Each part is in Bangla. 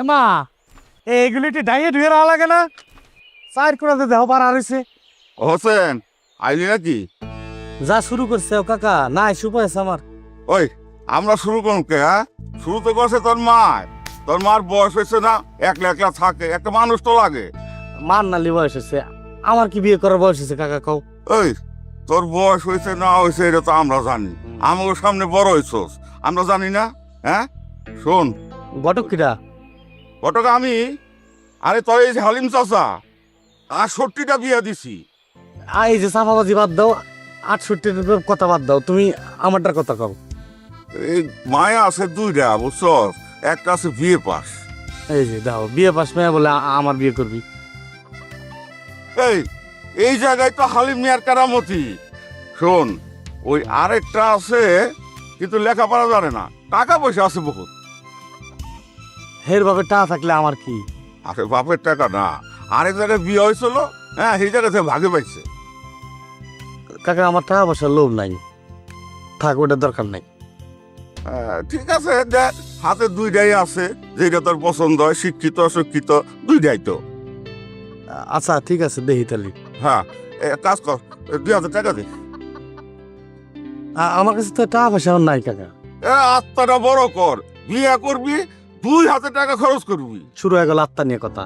এমা এইগুলি একটু ডাইয়ে ধুয়ে রাখা লাগে না? চার কোড়াতে দেহ পার হারিছে। হোসেন আইলি নাকি? যা শুরু করছে ও কাকা, না এসে উপায় আমার। ওই আমরা শুরু করুন কে? হ্যাঁ, শুরু তো করছে তোর মায়। তোর মার বয়স হয়েছে না, একলা একলা থাকে, একটা মানুষ তো লাগে। মার নালি বয়স হয়েছে, আমার কি বিয়ে করার বয়স হয়েছে কাকা কও? ওই তোর বয়স হয়েছে না হয়েছে এটা তো আমরা জানি। আমাদের সামনে বড় হয়েছস, আমরা জানি না? হ্যাঁ শোন, ঘটক কিরা? ঘটক আমি। আরে তোর এই যে হালিম চাচা, ৬৮টা বিয়া দিছি। এই যে সাফাবাজি বাদ দাও, ৬৮-র কথা বাদ দাও, তুমি আমারটার কথা কও। এই মায়া আছে দুইটা বুঝছস, একটা আছে বিয়ে পাস। এই যে দাও বিয়ে পাস মেয়ে বলে আমার বিয়ে করবি। এই এই জায়গায় তো হালিম মিয়ার কেরামতি। শোন, ওই আরেকটা আছে কিন্তু লেখাপড়া জানে না, টাকা পয়সা আছে বহুত। হের ভাবে টাকা থাকলে আমার কি? আরে বাপের টাকা না, আরেক জায়গায় বিয়ে হয়েছিল, হ্যাঁ সেই জায়গাতে ভাগে পাইছে। কাকা আমার টাকা পয়সার লোভ নাই, থাক ওটার দরকার নাই। ঠিক আছে দেখ, হাতে দুইটাই আছে, যেটা তোর পছন্দ হয়, শিক্ষিত অশিক্ষিত দুইটাই তো। আচ্ছা ঠিক আছে, দেখি তাহলে। হ্যাঁ কাজ কর, ২,০০০ টাকা দে। আমার কাছে তো টাকা পয়সা নাই কাকা। আত্মাটা বড় কর, বিয়ে করবি ২ হাতে টাকা খরচ করবি। শুরু হয়ে গেল আত্মা নিয়ে কথা।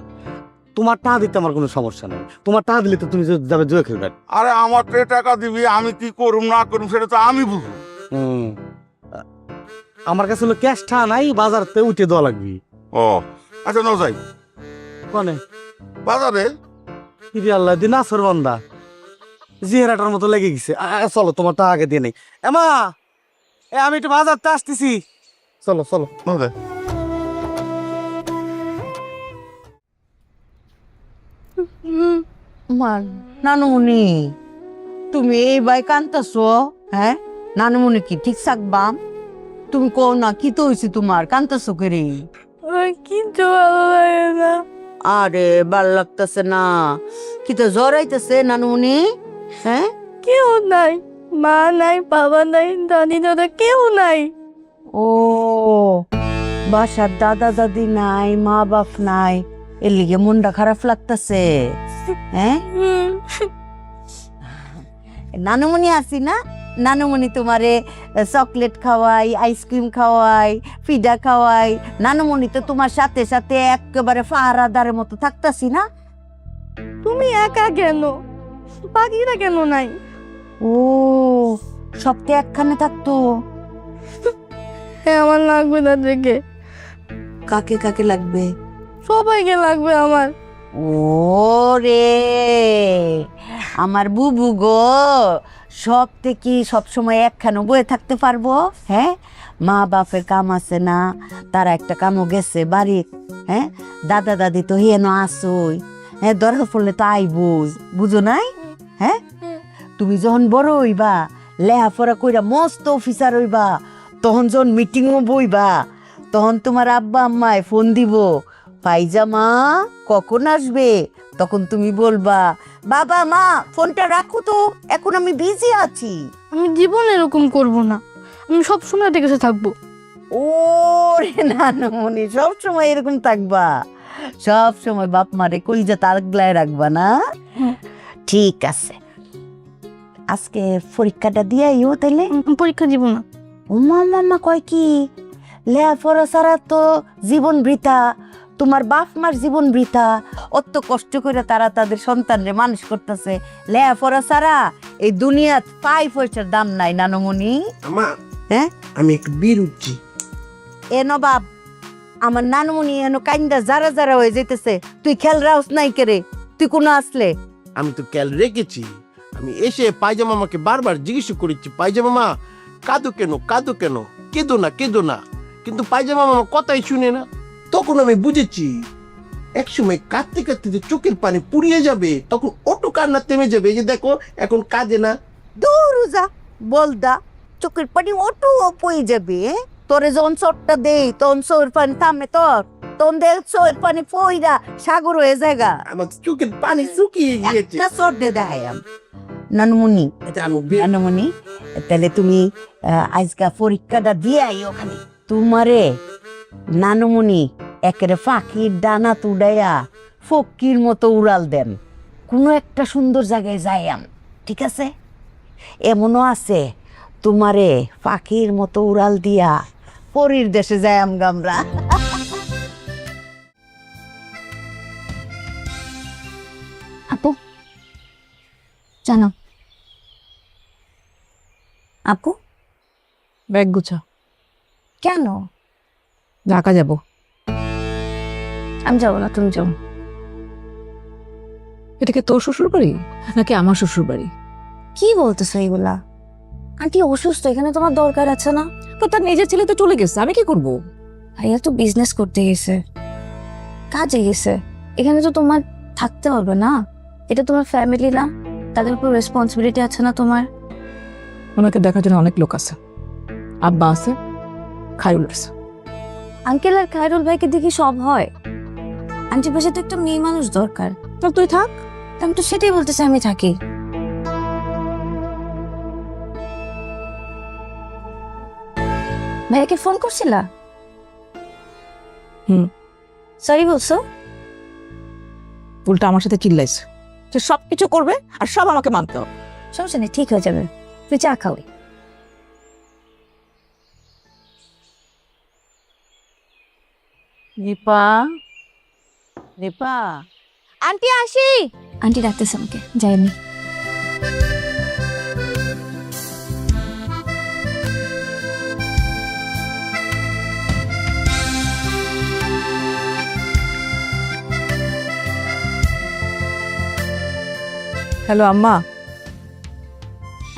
তোমার টাকা দিতে আমার কোনো সমস্যা নেই, তোমার টাকা দিলে তো তুমি যাবে জুয়ে খেলবে। আরে আমার টাকা দিবি, আমি কি করুম না করুম সেটা তো আমি বুঝবো। আমার কাছে হলো ক্যাশ টাকা নাই, বাজারতে উঠে দেওয়া লাগবে। ও আচ্ছা, ন যাই কনে বাজারে। ইরে আল্লাহ দিন আসর বন্দা জিহেরাটার মতো লেগে গেছে। চলো তোমার টাকা আগে দিয়ে নেই। এমা আমি একটু বাজারতে আসতেছি, চলো চলো। ন যাই। মান নানুমণি, তুমি এই বাই কান্তাছ? হ্যাঁ নানুমণি কি ঠিক থাকবা? তুমি কো না কি তো হয়েছে তোমার, কান্তাছ করে? কিন্তু ভালো লাগে না। আরে ভাল লাগতেছে না? কি তো জ্বর আইতেছে নানুমণি? হ্যাঁ কেউ নাই, মা নাই, বাবা নাই, দাদি দাদা কেউ নাই। ও বাসার দাদা দাদি নাই, মা বাপ নাই, এর লিগে মনটা খারাপ লাগতেছে? হ্যাঁ নানুমণি আসি না, নানুমণি তোমারে চকলেট খাওয়াই, আইসক্রিম খাওয়াই, পিঠা খাওয়াই। নানুমণি তো তোমার সাথে সাথে একেবারে পাহারাদারের মতো থাকতাছি না? তুমি একা কেন? বাকিরা কেন নাই? ও সপ্তাহে একখানে থাকতো? আমার লাগবে না দেখে। কাকে কাকে লাগবে? সবাইকে লাগবে আমার। ও রে আমার বুবু গো, সব থেকে সবসময় একখানে বয়ে থাকতে পারবো? হ্যাঁ মা বাপের কাম আছে না, তারা একটা কামও গেছে বাড়ির। হ্যাঁ দাদা দাদি তো হেন আসই, হ্যাঁ দরকার পড়লে তো আইবুজ, বুঝো নাই? হ্যাঁ তুমি যখন বড় হইবা, লেহাপড়া কইরা মস্ত অফিসার হইবা, তখন যখন মিটিংও বইবা, তখন তোমার আব্বা আম্মায় ফোন দিব, পাইজামা কখন আসবে? তখন তুমি বলবা, বাবা মা ফোনটা রাখো তো, এখন আমি বিজি আছি। আমি জীবন এরকম করব না, আমি সব সময় দেখে থাকবো। ও রে নানুমণি, সব সময় এরকম থাকবা? সব সময় বাপ মারে কলিজা তাগলায় রাখবা না? ঠিক আছে, আজকে পরীক্ষাটা দিয়াইও তাইলে। পরীক্ষা দিব না। উমা মামা কয় কি, লেখাপড়া ছাড়া তো জীবন বৃথা, তোমার বাপ মার জীবন বৃথা। অত কষ্ট করে তারা তাদের সন্তানরে মানুষ করতেছে, লেখাপড়া ছাড়া এই দুনিয়াত পাই পয়সার দাম নাই নানুমণি। আমা হ্যাঁ আমি একটু বীর উঠছি। এনো বাপ, আমার নানুমণি এনো কাইন্দা যারা যারা হয়ে যেতেছে, তুই খেল রাউস নাই কেরে? তুই কোনো আসলে? আমি তো ক্যাল রেখেছি। আমি এসে পায়জামা মামাকে বারবার জিজ্ঞেস করেছি, পায়জামা মা কাঁদো কেন, কাঁদো কেন, কেঁদো না কেঁদো না, কিন্তু পায়জামা মামা কথাই শুনে না। তখন আমি বুঝেছি একসময় কাঁদতে কাঁদতে যে চোখের পানি পুড়িয়ে যাবে, তখন অটো কান্না থেমে যাবে। এই যে দেখো এখন কাঁদে না। দূরুজা বলদা, চোখের পানি অটো পয়ে যাবে। তোরে যখন চটটা দেই তখন চোখের পানি থামে তোর? তখন দেখ চোখের পানি পইরা সাগর হয়ে জায়গা। আমার চোখের পানি শুকিয়ে গিয়েছে। একটা চট দে দেখাইম। নানুমণি, এটা আমি বের- নানুমণি তাহলে তুমি আজকা পরীক্ষাটা দিয়ে আই ওখানে। তোমারে নানুমণি একেরে পাখির ডানা তুড়াইয়া ফকির মতো উড়াল দেন, কোনো একটা সুন্দর জায়গায় যাইয়াম, ঠিক আছে? এমনও আছে তোমারে পাখির মতো উড়াল দিয়া পরীর দেশে যাইয়াম গামরা। আপু জানো, আপু ব্যাগ গুছা, কেন? ঢাকা যাব। আমি যাবো না, তুমি যাও। এটা কি তোর শ্বশুর বাড়ি নাকি আমার শ্বশুর বাড়ি? কি বলতেছো এগুলা? আন্টি অসুস্থ, এখানে তোমার দরকার আছে না? তো তার নিজের ছেলে তো চলে গেছে, আমি কি করব? ভাইয়া তো বিজনেস করতে গেছে, কাজে গেছে, এখানে তো তোমার থাকতে হবে না? এটা তোমার ফ্যামিলি না? তাদের উপর রেসপন্সিবিলিটি আছে না তোমার? ওনাকে দেখার জন্য অনেক লোক আছে, আব্বা আছে, খায়রুল আছে। আঙ্কেল আর খায়রুল ভাইকে দেখি সব হয়। আন্টির পাশে তো একটা মেয়ে মানুষ দরকার। তাহলে তুই থাক। আমি তো সেটাই বলতেছি, আমি থাকি। ভাইয়াকে ফোন করছিলা? হুম। সরি বলছো? উল্টা আমার সাথে চিল্লাইছে, সে সব কিছু করবে আর সব আমাকে মানতে হবে। সমস্যা নেই, ঠিক হয়ে যাবে। তুই চা খাওয়াই। নিপা, নিপা, আন্টি আসি। আন্টি ডাকতেছে আমাকে, যাই আমি। হ্যালো আম্মা।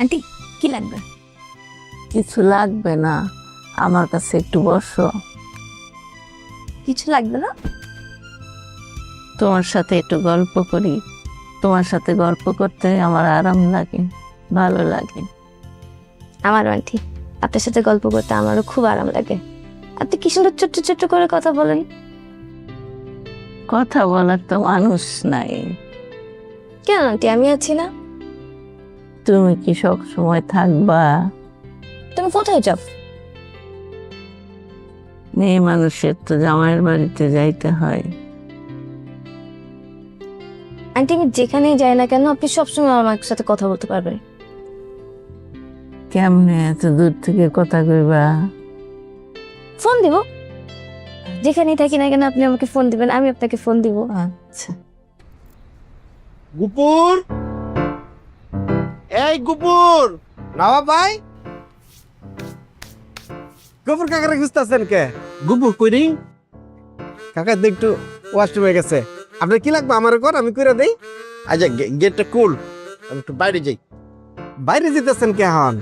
আন্টি কি লাগবে? কিছু লাগবে না, আমার কাছে একটু বসো। কিছু লাগবে না? তোমার সাথে একটু গল্প করি। তোমার সাথে গল্প করতে আমার আরাম লাগে, ভালো লাগে। আমারও আন্টি, আপনার সাথে গল্প করতে আমারও খুব আরাম লাগে। আপনি কি সুন্দর ছোট্ট ছোট্ট করে কথা বলেন। কথা বলার তো মানুষ নাই। কেন আন্টি, আমি আছি না? তুমি কি সব সময় থাকবা? তুমি কোথায় যাও? মেয়ে মানুষের তো জামাইয়ের বাড়িতে যাইতে হয়। আন্টি আমি যেখানেই যাই না কেন, আপনি সবসময় আমার সাথে কথা বলতে পারবেন। কেমনে এত দূর থেকে কথা কইবা? ফোন দিব, যেখানেই থাকি না কেন আপনি আমাকে ফোন দিবেন, আমি আপনাকে ফোন দিব। আচ্ছা। গুপুর, এই গুপুর। নবাব ভাই, গফুর কাকারে খুঁজতেছেন কে? গুপুর কই রে? কাকা তো একটু ওয়াশরুমে গেছে। আপনার কি লাগবে আমার কর, আমি কইরা দেই। আচ্ছা গেটটা খুল, আমি একটু বাইরে যাই। বাইরে যেতেছেন কে হন?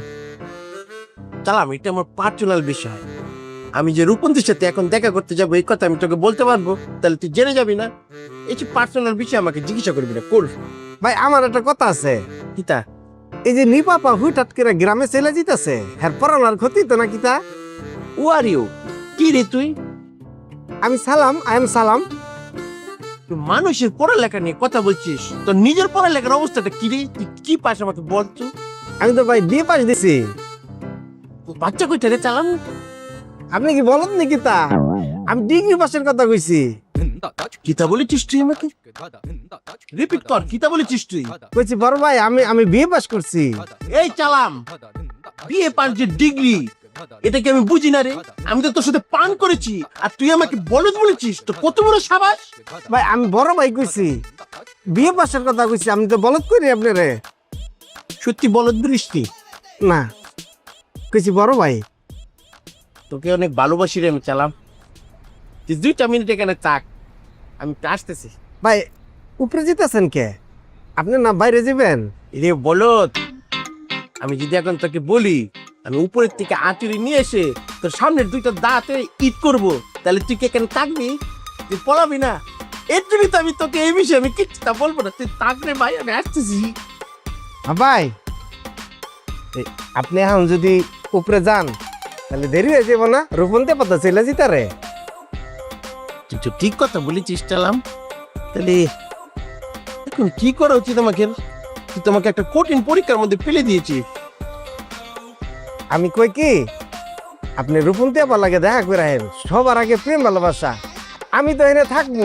চালাম, এটা আমার পার্সোনাল বিষয়। আমি যে রূপন্তীর সাথে এখন দেখা করতে যাবো এই কথা আমি তোকে বলতে পারবো? তাহলে তুই জেনে যাবি না। এই যে পার্সোনাল বিষয় আমাকে জিজ্ঞাসা করবি না, কর। ভাই আমার একটা কথা আছে। কিতা? এই যে নিপাপা হুটহাট করে গ্রামে চলে যেতেছে, হ্যাঁ পড়ানোর ক্ষতি তো না কিতা? ও আর ইউ, কি রে তুই? আমি সালাম, আই এম সালাম। তুই মানুষের পড়ালেখা নিয়ে কথা বলছিস, তোর নিজের পড়ালেখার অবস্থাটা কি রে? তুই কি পাস আমাকে বলতো? আমি তো ভাই বিয়ে পাস দিছি। বাচ্চা কইটা রে চালাম? আপনি কি বলেন নি কিতা? আমি ডিগ্রি পাসের কথা কইছি। কিতা বলেছিস তুই আমাকে? রিপিট কর, কিতা বলেছিস তুই? কইছি বড় ভাই আমি বিয়ে পাস করছি। এই চালাম, বিয়ে পাস যে ডিগ্রি, এটা কি আমি বুঝি না রে? আমি তো তোর সাথে পান করেছি আর তুই আমাকে বলদ বলেছিস, তো কত বড় সাবাস! ভাই আমি বড় ভাই কইছি, বিয়ে পাসের কথা কইছি, আমি তো বলত করি আপনারে। সত্যি বলদ বৃষ্টি না, কইছি বড় ভাই। তোকে অনেক ভালোবাসি রে আমি চালাম। তুই 2টা মিনিট এখানে থাক, আমি আসতেছি। ভাই উপরে যেতেছেন কে? আপনি না বাইরে যাবেন? রে বলদ, আমি যদি এখন তোকে বলি আমি উপরের থেকে আঁচুরি নিয়ে এসে তোর সামনের 2টা দাঁতে ঈদ করব, তাহলে তুই কি এখানে থাকবি? তুই পড়াবি না? এর জন্য তো আমি তোকে এই বিষয়ে আমি কিচ্ছুটা বলবো না। তুই থাক রে ভাই, আমি আসতেছি। ভাই আপনি এখন যদি উপরে যান তাহলে দেরি হয়ে যাবো না? রূপন্তে পাতা চলে যেতে রে। তুই তো ঠিক কথা বলেছিস চালাম। তাহলে এখন কি করা উচিত আমাকে? তুই তোমাকে একটা কঠিন পরীক্ষার মধ্যে ফেলে দিয়েছিস। আমি কই কি, আপনি রূপন্তে আবার লাগে দেখা করে আহেন, সবার আগে প্রেম ভালোবাসা, আমি তো এনে থাকবো।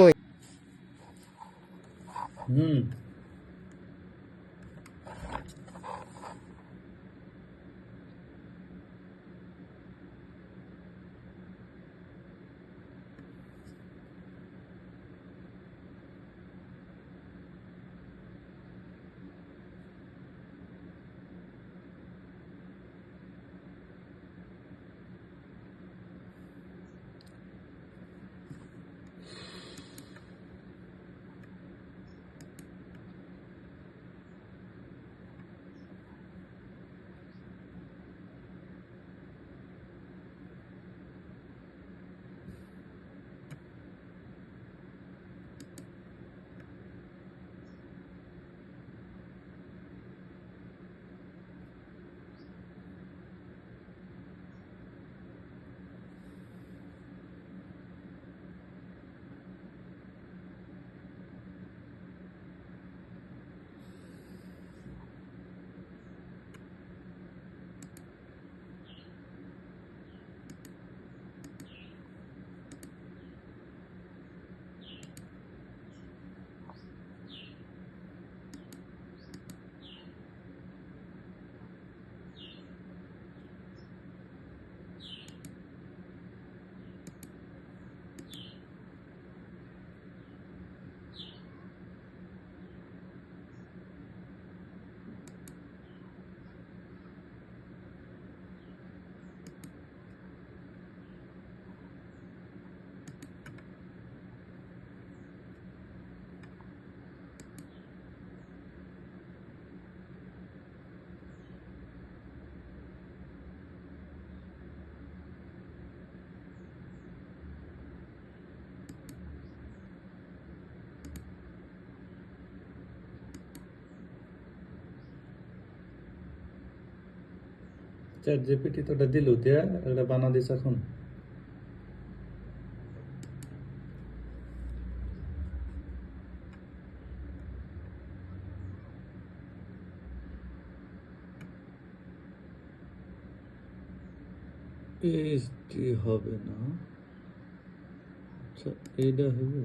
চ্যাট জিপিটি তো ওটা দিল দিয়া এটা বানা দিস এখন এইচডি হবে না আচ্ছা এইটা হবে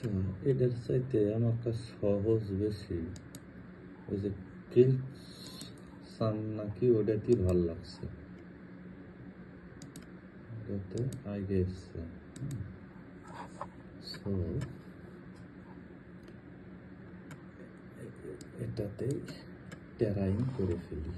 আচ্ছা, এটার চাইতে আমার কাছে সহজ বেশি ওই যে কিল সান নাকি ওটাতেই ভাল লাগছে, ওটাতে আগে এসছে। সো এটাতেই টেরাইং করে ফেলি।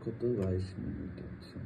কত 22 মিনিট আছে।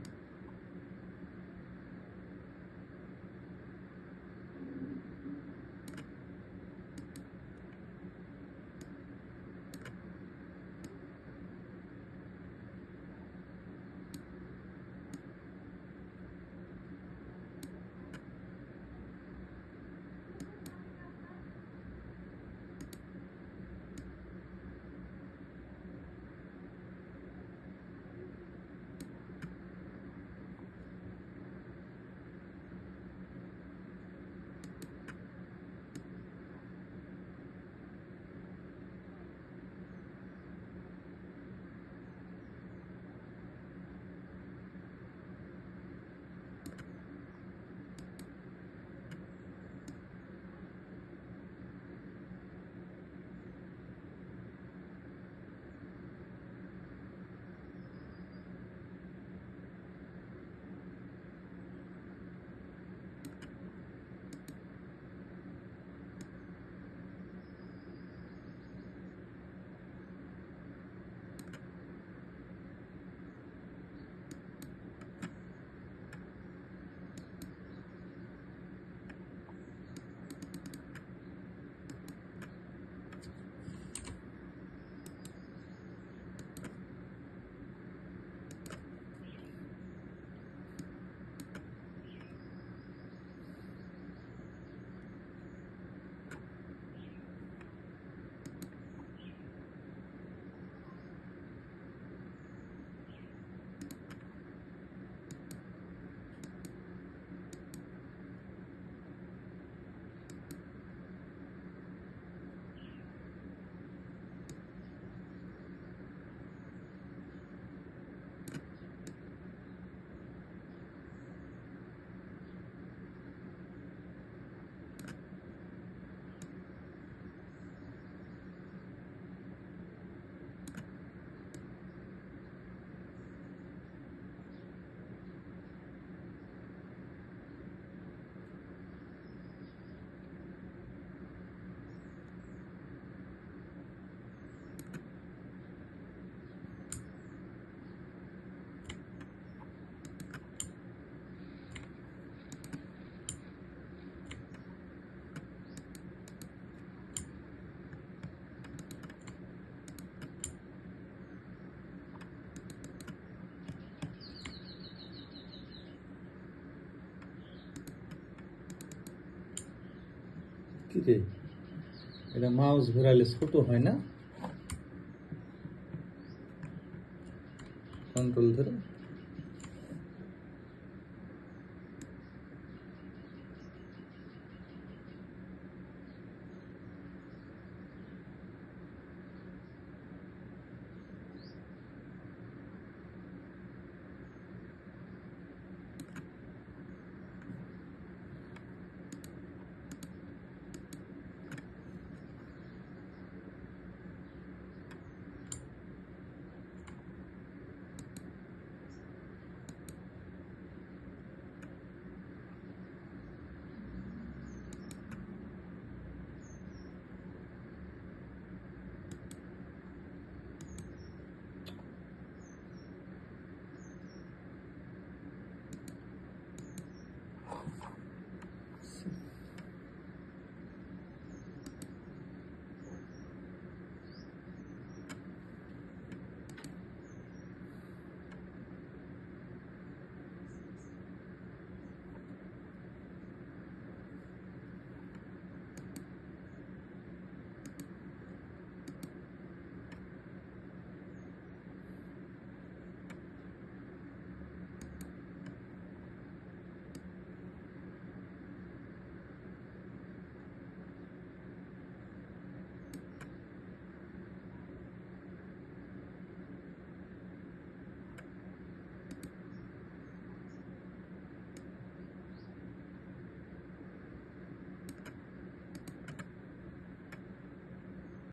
কি রে, এটা মাউস ঘোরালে ছোট হয় না? কন্ট্রোল ধরে